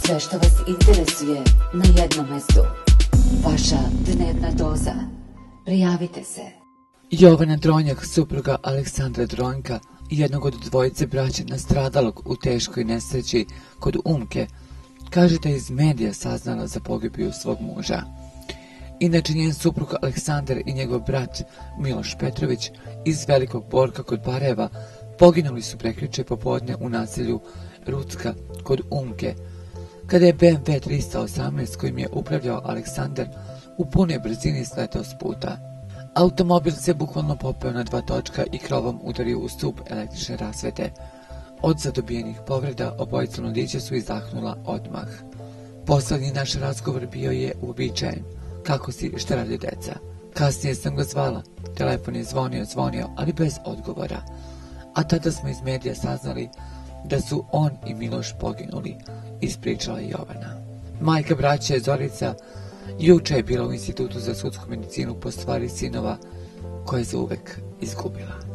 Sve što vas interesuje na jednom mestu. Vaša dnevna doza. Prijavite se. Jovana Dronjak, supruga Aleksandra Dronjka, jednog od dvojice braće nastradalog u teškoj nesreći kod Umke, kaže da je iz medija saznala za pogibiju svog muža. Inače, njen suprug Aleksandar i njegov brat Miloš Petrović iz Velikog Borka kod Barajeva poginuli su prekjuče popodne u naselju Rucka kod Umke, kada je BMW 318 kojim je upravljao Aleksandar u punoj brzini sletao s puta. Automobil se bukvalno popeo na dva točka i krovom udario u stup električne rasvete. Od zadobijenih povreda obojica mladića su izdahnula odmah. Poslednji naš razgovor bio je uobičajen. Kako si, šta rade deca? Kasnije sam ga zvala. Telefon je zvonio, ali bez odgovora. A tada smo iz medija saznali da su on i Miloš poginuli, ispričala je Jovana. Majka braće Zorica juče je bila u Institutu za sudsku medicinu po stvari sinova koje je zauvek izgubila.